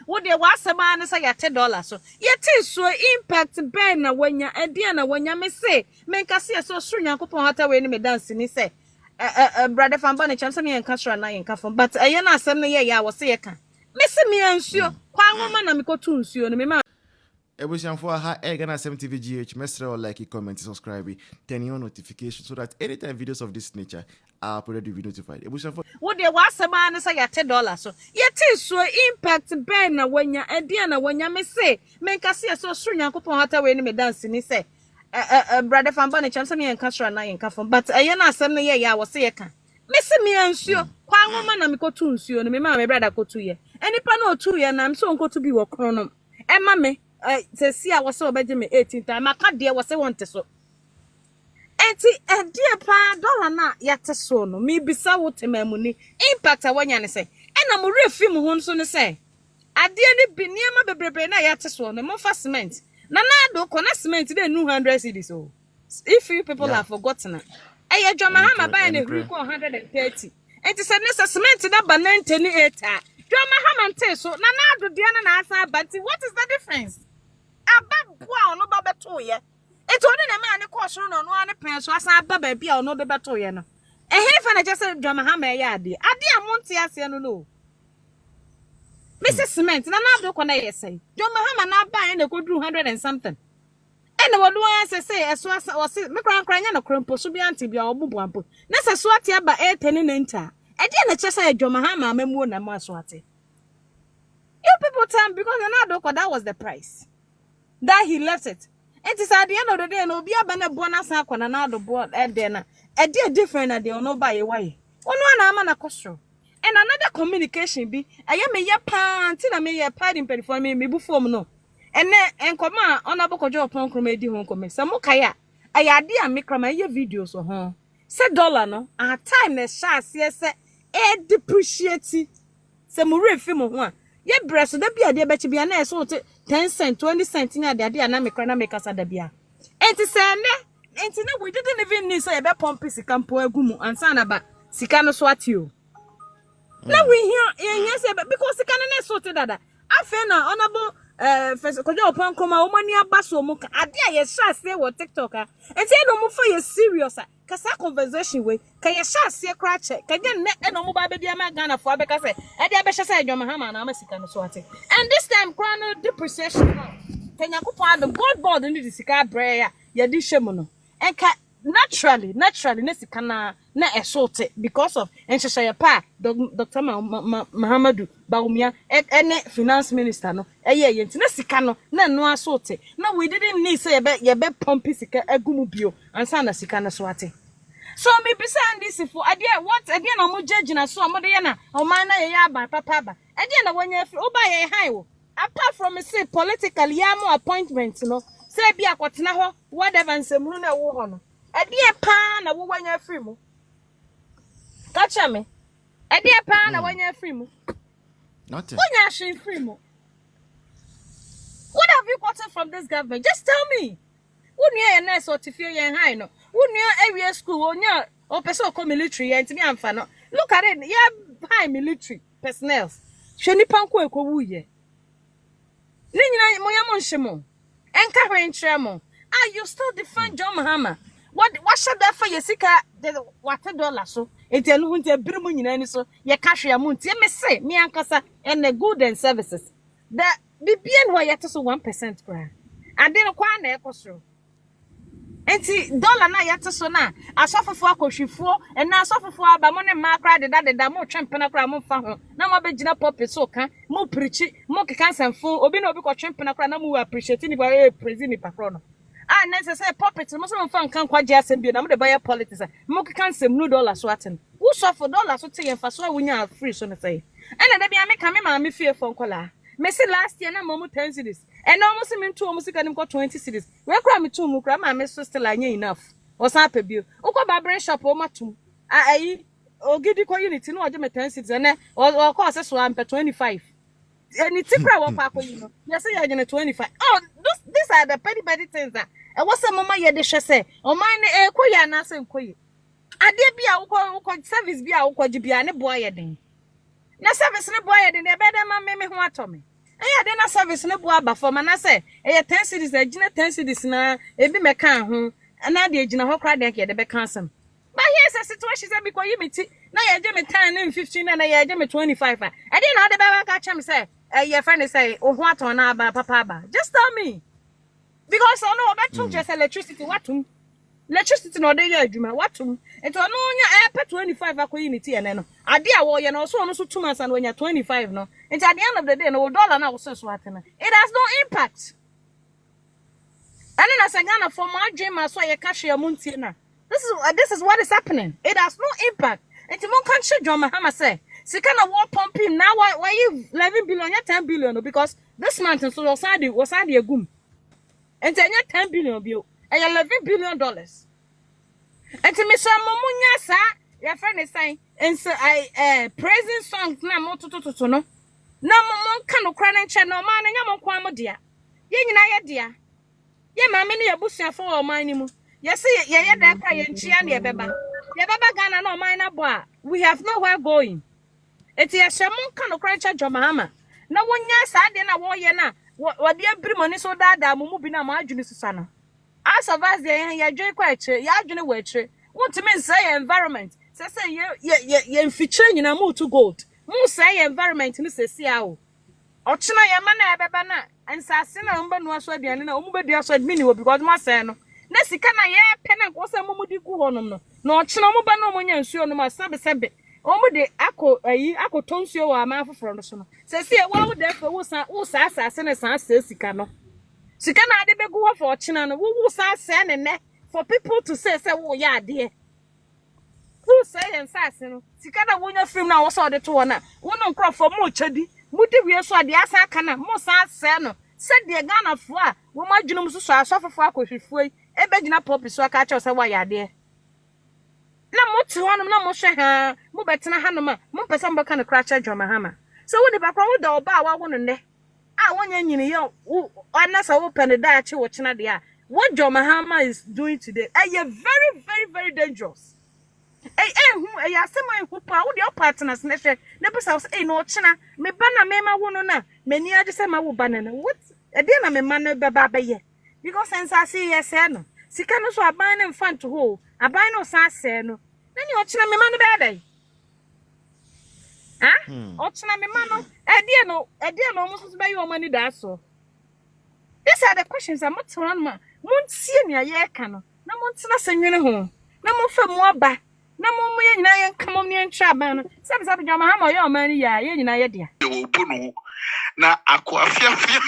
Wo de wasema na say $10 so. Yete so impact ben na wanya ade na wanya me say menka se so soro Nyankopon hata we ni me dance ni say brother Famba na cham say me enka soro na enka fam but aye na asem na ye ya wo say ye ka. Me se me ansuo kwa nwoma na me kotu nsuo no me ma Ebusianfo ha Ghana 7 TV GH mesra or like, comment, subscribe, turn on notifications so that anytime videos of this nature are uploaded you'll be notified. Ebusianfo wo de wasema na say $10 so yete so impact ben na wanya ade na wanya me say menka se so soro Nyankopon hata we ni me dance ni say brother Famba na cham say me enka soro na enka fam but aye na asem na ye ya wo say ye ka. Me se me ansuo kwa nwoma na me kotu nsuo no me ma me brother kotu ye enipa na otu ye na me so nkotu bi wo krono e ma me se si a wo se obeje me 18 time aka de wo se wonte so enti e pa dollar na yate so no me bisa wo temamuni impact a wonya ne se e na mo refi mu ho nso ne se ade ne bi niam bebrebe na yate so no mo fa cement na do kona cement de 200 cedis so if you people have forgotten Eye Joma Hama buy na huri ko 130. Enti se ne cement na ba 98 a. Joma Hama nte so na do de na asa but what is the difference? Ababwa ono ba beto ye. Enti oni na ma ne ko soro no no ane pen so asa ababa bia ono be beto ye no. He fa na jese Joma Hama ye ade. Ade amonte ase no no. Mr. Cement na do ko na ye say. Joma Hama na buy na ko 200 and something. And what do I say? As was me crying na crumpo so be anti bia obubuampo. Na se so ate aba 810 e dey na che say Joma Hama mamu na mo so ate. You people time because that was the price. That he left it. It is at the end of the day no be aba na bonus akwa na do board e dey na. E dey different na dey no buy why. Onu na ama na kostro. And another communication be aye me ye pa anti na me ye pa in perform me bu form no. Ene enkoma onaboko jo pon kroma edi ho nkome se mo kaya ayade a mekrama ye videos ho se dollar no a time na sha se e depreciate se mo refi mo ho a ye breso da bia de bechi bia na so 10 cent 20 cent ni ade na mekra na mekasa da bia enti se ne enti na we didn't even need so ye be pump sika mpo agumu ansa na ba sika no so atio na we here say because sika na so te dada afa na onabo first kojo upon koma omani abaso mu ade a ye sha se wo TikTok a enti no mu fa ye serious a kasa conversation we ka ye sha se kra che ka je ne no mu ba be dia ma Ghana fo abeka se ade abehye se Joma Hama na amasika no so ate and this time crown depreciation kenya kupo the gold board ni di sika breya ye di hwemu no enka naturally ne sika na esote because of enhyehyeye pa Dr. Mahamadu Bawumia ene finance minister no ye nti na sika no na no asote na we didn't need say ye be pump sika agumu bio ansa na sika na so ate so me bisa NDC for ade what ade na mo judge na so mo de ye na o man na ye aba papa ba ade na wonya fi o ba ye high wo apart from say political ya mo appointment no say bia kwotena ho whatever nsemru na wo ho no ade pa na wo wanya free mu kacha me ade pa na wanya free mu nothing wanya shin free mu. What have you gotten from this government? Just tell me. Unia na certificate yen high no. Unia area school onya o person ko military yen timi amfa no. Look at it, yeah, high military personnel. Hwe nipa nko ekowu ye. Ni nyina mo ya mo nhemo. Enka hwe ntremo. Ah, you still defend Joma Hama. What should that for your sika the what $1 so? Enti anu hunte birimu nyina ni so. Ye ka hwe amunti me say me ankasa and the good and services. That BBN wa yete so 1% kra. Ade no kwa na ekosoro. Enti dollar na yete so na asofofo akohwefo na asofofo aba mo ne ma kra de mo twempena kra mo fa ho. Na mo begina pop so ka mo preach mo keka nsamfo obi na obi ko twempena kra na mo appreciate ni ba president pakro no. Ah necessary puppet mo so mfa nkan kwaje asem bi na mo de buy politics mo keka nsem no dollar so aten. Wo so for dollar so te yemfa so awunya free so no say. Ena da bia me ka me ma me fie fo nkola. Me see last year na momu 10 cities. And almost me to almost can go 20 cities. Where cry me to mu cry my so still anya enough. O san pe bio. Uko barber shop o matum. Ai ogidi ko unity no oje me 10 cities and o cost so am 25. And it's cry one pa ko you know. You say you 25. Oh, these are the petty things that. E was a mama ye de hwe say. O man e ko ya na say ko yi. Ade bia uko service bia uko ji bia ne boy ye den. Na service ne boy ye den e be dem ma me ho atomi. Eya de na service ne bo aba for na say eya 10 cities agina 10 cities na ebi meka ho na de agina ho kra de ke de be cancel. But here's a situation say because you me na ye je me 10 and 15 na ye je me 25. I didn't know the be ka cha me say your friend say oh ho aton na aba papa aba. Just tell me. Because I know about just electricity what electricity no dey adwuma watum ento no nya air 25 akọ unity ene no ade a wo ye no so no so 2 months and when you 25 no ento at the end of the day no dollar na wo so atena it has no impact and then as a Ghana for my dream so ye cash your muntie na this is what is happening. It has no impact. Enti mon kan che John Mahama say sika na war pumping now why you 11 billion ya 10 billion because this month so was sad agum enti nya 10 billion bio $11 billion. And to me, some munya sa your friend is saying, and so I praising songs na mo to no. Na mo kan no kran nche no man nya mo kwa mo dia. Ye nyina ye dia. Ye ma me ne yabusia for o man ni mu. Ye say ye da kwa ye nchia na ye beba. Ye beba Ghana no man na bo a we have nowhere going. Eti ye hye mo kan no kran nche John Mahama. Na wonya sa de na wo ye na wo de abiri mo ni so da mo mu bi na mo adwuni susa no. As of us, ya joy quite, ya journey wetry. Want to mean say environment. Say ye feature in a move to gold. Mo say environment in say siao. Ochina ya mana beba na and sasina umba no so aduane na omu be dia so admini wo because ma say no. Na sika na ye pena ko say mo di gu honom no. Na ochina mo ba no mo nya nsuo no ma sebe. Omu de akọ tonsuo wa ma afoforo no so no. Say e wa wo de fa wo sa asase ne san sika no. Sika na ade begu ho for china no wo sa se ne for people to say wo ya ade who say en sa se no sika na wonya film na wo so de to na wo no nkro for mo chadi mudi wie so ade asa aka na mo sa se no se de Ghana fo a wo ma dwunum so asofofo akohwehwuo e be gina pop so aka cha se wo ya ade na mo ti honom na mo hwe ha mo betena hanom a mo pesa mbaka no kra cha John Mahama so wo de bakwa wo da oba wa wo no ne ah wonya nyini yo anasa open the dachi watching there. What John Mahama is doing today very very very dangerous. Who asema who pa wo your partners ne person say no china me bana me ma wono na mani age say ma wo bana na what e dey na me ma no beba beye because sense I see yes no sika no so aban na mfant ho aban no sa se no na ni o china me ma no bebe Ochina me mano, edie no almost be your money that so. These are the questions I'm not run ma. Mun see me ye no. Na mun tina senwene ho. Na mun fa mu aba. Na mun mu ye nyina ye nkamo me ntwa ba no. Sabi John Mahama ye o mani ya ye nyina ye dia. Yo bunu na akwafiafia.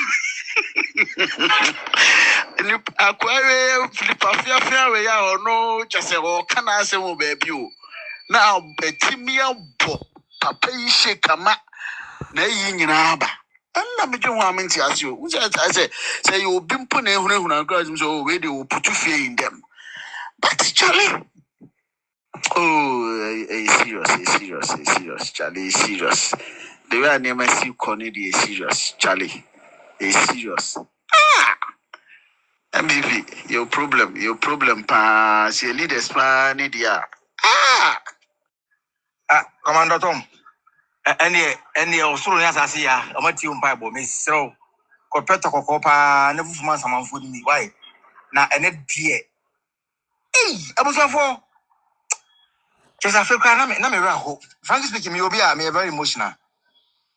Ni akwawe flipafiafia we ya ono chese o kana asemu baby o. Na betimia bo papa yi shekama na yi nyina aba anna me dwen ho amenti ase o say you obi mpo na ehunu na encourage so we dey put fear in them but Charlie serious Charlie serious the way I never see Connie is serious Charlie is serious MVP your problem pa see leaders pa ni dia Commander Tom any osoro nya asase ya amati umpa me sro kopeto kokopa ne fufuma samanfo ni why na ene die abusafo just Africa na me raho frankly speaking me obi a me very emotional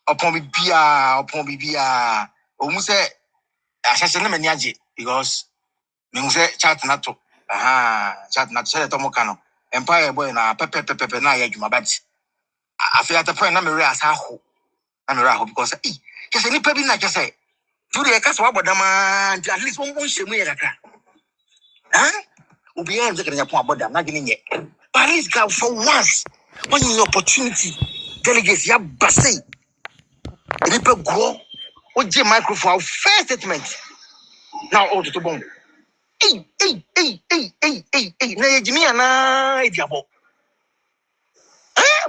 upon bibia omu se asase na mani age because me hu se chat na to se to mo kano empire boy na pepe na ya dwuma but I feel at the point na me raho because just any pebi na just say do the case wa bodama at least one shemu ya kakra obi ya nzeka nya po abodam na gini nye but at least go for once when you opportunity delegates ya basay any pe go o je microphone first statement now all to bon na ye jimi ana ediabo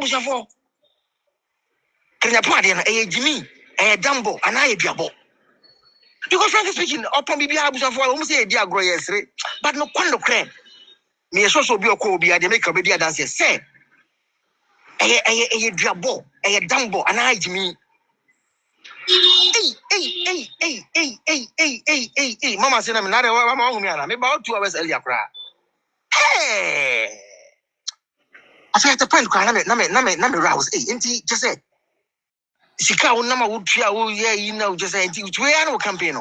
busafo kenya po ade na ye jimi dambo ana ediabo because frankly speaking upon bibia busafo almost say dia agro yesre but no kwando kre me so bi obi ade make obi dia dance say diabo dambo ana jimi Hey. Mama said, I'm not a mama, about 2 hours earlier. Hey. I said, the point, Name rouse. Hey, just said, Sika, Nama would try, just say, we are no campaign.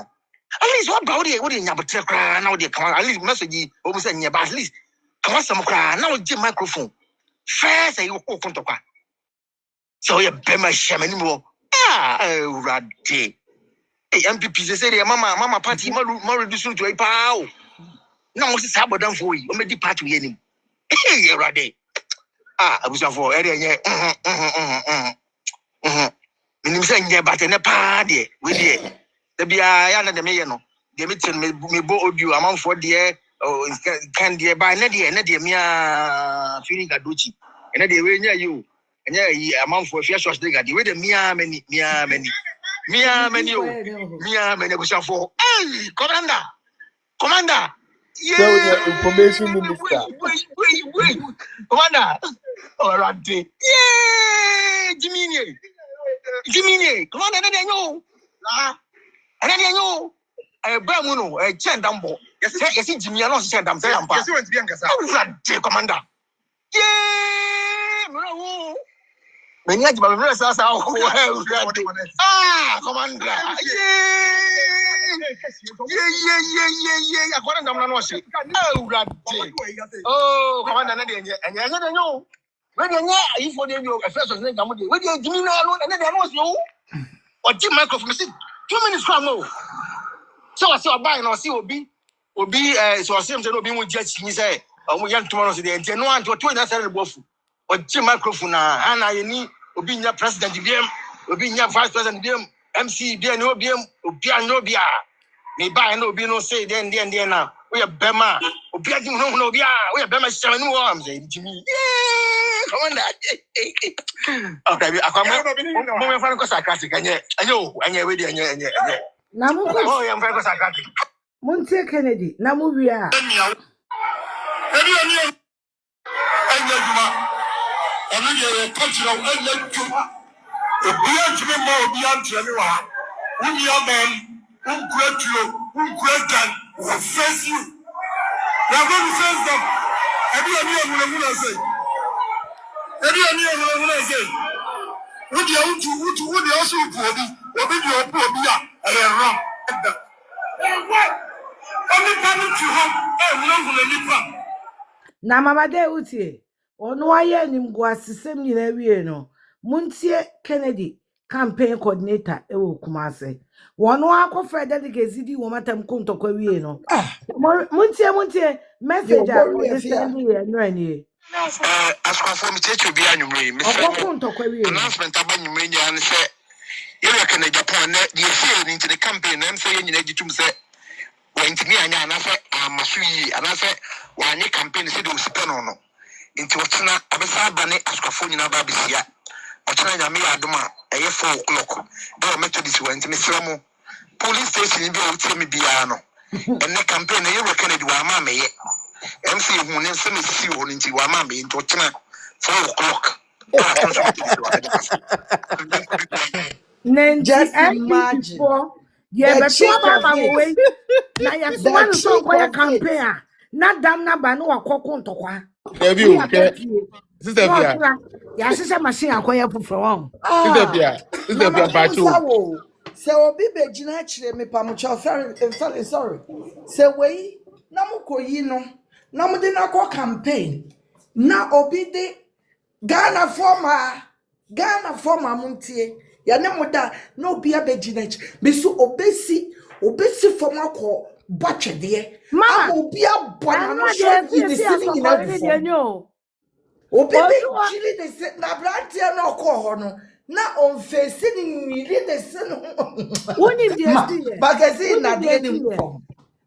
At least what about it? What in your cry now? They come at least message almost in your at least come on some cry now. Jim microphone. First, I open to cry. So you be my shaman more. Raddy. Hey, MPP, they say, Mama party, more reducing to a pow. Now, what's the sabbath done for you? Or maybe part to him. Hey, Raddy. I was for area. Minim saying, yeah, but in a party with you. The Biana de Mayano. The meeting me bo you among for dear or can dear by Nadia, Mia feeling a duchy. And Nadia, we near you. And yeah, among for fear shots, they got you with the Mia many. Was for. Hey, Commander. Yeah, information minister. Wait. Commander. All right. Yeah, Jimmy. Commander, I know. And then you know, a Bamuno, a Chandambo. Yes, Jimmy, I don't send them. Yes, you want to be Bianca, Commander. Yeah, when you have to rest us out, Commander. Yeah. Oh, Commander, and I don't know. When you're if for the first of the name, when you're Jimmy, and then there was you. Or Jim microphone, 2 minutes from now. So I saw buying or see Obi, so I see him to be with judge. He said, we young tomorrow today, and no one to 2 and a buff. Or Jim microphone, and I need Obi, your president, Obi, your vice president, MC, dear no BM, Obia no Bia. Me buy no be no say, then now. We are Bema, Obia no Bia, we are Bema 7 arms, Jimmy. Come on, that. Okay, I come on, I'm going sarcastic, and you're ready, and you're. Namu Oh, I'm very sarcastic. Monte Kennedy, Namu Ria. Na mama de utie ono aye nimgo asesem nyina wie no Muntie Kennedy campaign coordinator ewo Kumase wono akofra delegates di wo matam kontokwa wie no muntie message a o de send ye no ani As for me to be annually, announcement about you mean and say, you reckon a Japan, you feel into the campaign and say, you need to say, when to me and I say, I'm a sweet, and I say, when your campaign is to spend on into what's not a beside bunny as for you know, Babisia. What's not a mere Adoma, a 4 o'clock. Don't make this went to Miss Ramo. Police station in the Biano. And the campaign, you reckon it was mammy. MC who never see you into your mammy into 4 o'clock. Just imagine. Yeah, but you mama way. Na ya suma no so kwa campaign. Na dam na ba no akoko ntokwa. Debut, sister Pia. Ya sese machine akoya fufro won. Sister Pia Pacho. Se obi be gina kire me pamucho sorry. Se we na mukoyi no. Na mu de na ko campaign. Na obi de Ghana former muntie. Ya ne muda na obi abegina chi. Me so obesi former ko batche de. Mama obi abona no share in the city in every. Obi be chili de se na brantia na ko ho no. Na on face ni really the sin. Woni dey magazine na dey ni form.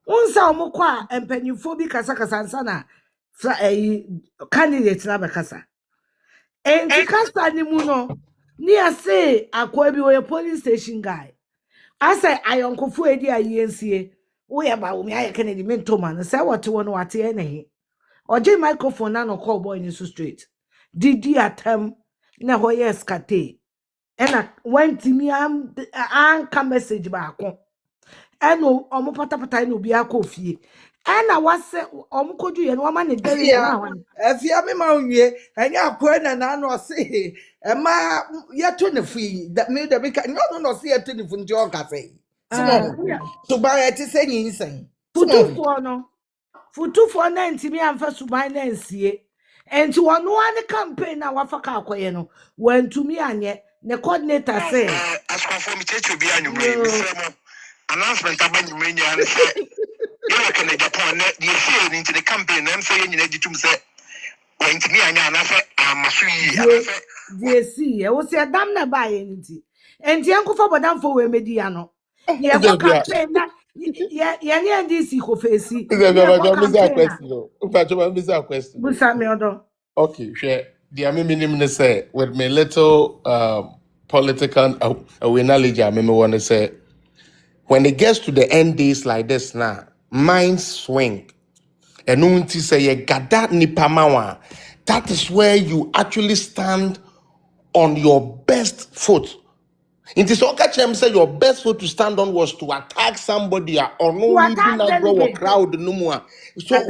Unsa omukwa empanyifo bi kasa nsa na candidate na be kasa. Enti kasa ni mu no ni ase akwa bi we police station guy. Asa ayonkofo edi ayensie. Wo ya ba wo mi aye Kennedy mentoma no say what won what enehi. Oje microphone na no call boy ni so straight. Didi atem na ho yes kate. And when Timmy anka message back. And omo patapata no bi akofie. And I was say omo kodu ye no woman dare na wan. Afia me ma wie anya akwa na no say e ma ye to ne fi that me the bika no say ye to ne fu nti o ka say. So ba ye ti say yin say. Futufo na ntimi amfa suban na nsie. Enti wono an campaign na wafa ka akoye no wantumi anye ne coordinator say as conform cheche bi anwumre mi fremo announcement abanyumre nya ne say you can Japan the fear into the campaign and say you need to say when to me anya say amasu ye see e wo se dam na ba ye nti enti enkofa bodam fo we media no ye ko campaign na ye ne NDC ko fesi ye ko campaign Mr. question. busa me odo Okay, sure. The minimum say with my little political knowledge, I want to say when it gets to the end days like this now, minds swing. And unti say ye gada nipamawa. That is where you actually stand on your best foot. It is okay to say your best foot to stand on was to attack somebody or no need to draw a crowd no more. So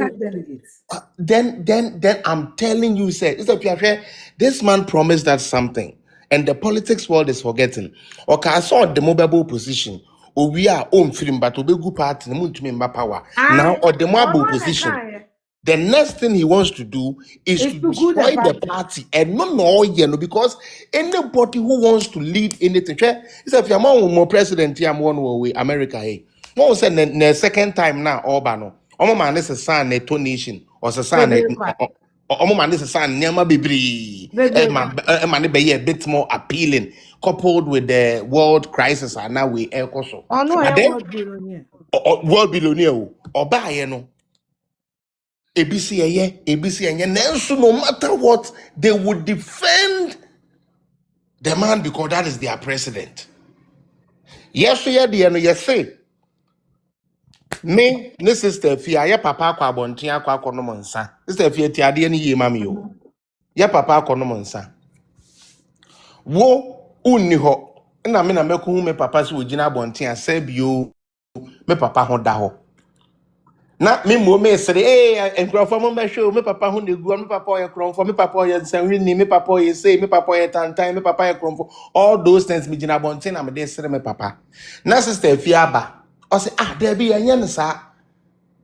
then I'm telling you, say this man promised that something, and the politics world is forgetting. Okay, I saw the mobile position. We are home film, but we go party power now or the mobile position. The next thing he wants to do is to destroy the party and no, because anybody who wants to lead anything, he said, if you're more president, I'm one way, America, hey. No, say the second time now, Obano, man is a son, a nation, or a son, man is a son, Nyama Bibri, man be a bit more appealing, coupled with the world crisis, and now we echo. Oh no, World billionaire, or buy, you know. ABC, no matter what, they would defend the man because that is their president. Yes, yes, say. Me, this sister, Fia, ya papa kwa bontia kwa kono monsa. Sister Fia, ti ade ni ye mami yo. Ya papa kono monsa. Wo unni ho. Na me na meku hu me papa si ogina bontia se bio me papa ho da ho. Na me mo me sere enkrofo mo be show me papa hu negu me papa ye kromfo me papa ye sanwini me papa ye say me papa ye tantan me papa ye kromfo all those things me gina bonten na me dey sere me papa na sister Fiaba o say there be anya nsa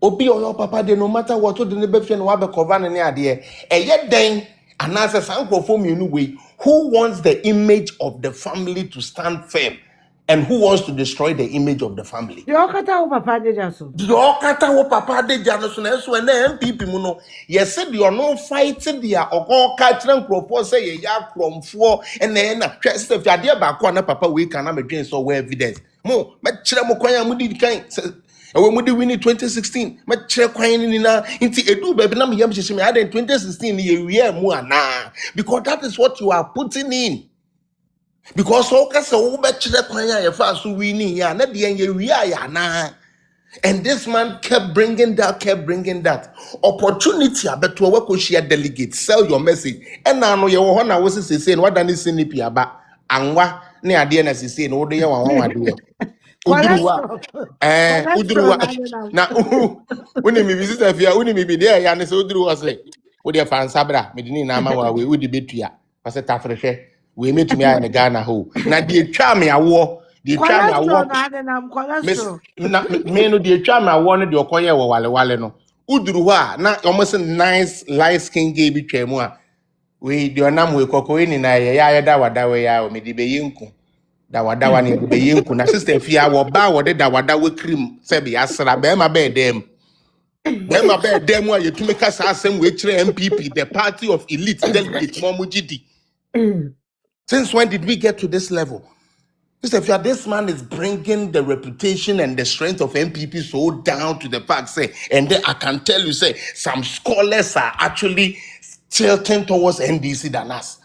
obi o your papa dey no matter what do ne be fie no wa be cover ne ade eye den anase san krofo mienu we who wants the image of the family to stand firm and who wants to destroy the image of the family. Your kata papa de jaso. Your kata wo papa de jaso na so na MPP mu no. Yes say you no fight dia ogo ka kire nkrofo say ye ya kromfo na sister fi ade ba ko na papa we kan na medwen so we evidence. Mo me kire mo kwan am di kan we mu di win 2016 me kire kwan ni na nti edu ba bi na me yam hyehyem me ade 2016 ye wie mu ana because that is what you are putting in. Because so kase wo be kire kwan ya fa so winning ya na de ye wie ya na. And this man kept bringing that opportunity. I bet to work with share delegates, sell your message. And now no, you want to was saying what done is in the piaba and what near the NDC saying, oh, they want to do. Udruwa. Now, when you visit a fear, when you be there, and so Udru was like, with your fan Sabra, Medini Nama, we would debate ya. I said, Tafresh, we meet me in the Ghana hole. Now, the charm I wore. The charm I walk. Me no the charm I wanted the okoye wo wale no. Uduru ha na almost nice light skin gay bi twemu a. We the onam we kokoi ni na ye ya da wada we ya o me di be yinku. Da wada ni be yinku na sister fia wo ba wo de da wada we cream se be asra be ma be dem. Be ma be dem a yetumi kasa asem we kire MPP the party of elite delegate momugidi. Since when did we get to this level? This man is bringing the reputation and the strength of MPP so down to the fact, say, and then I can tell you, say, some scholars are actually tilting towards NDC than us.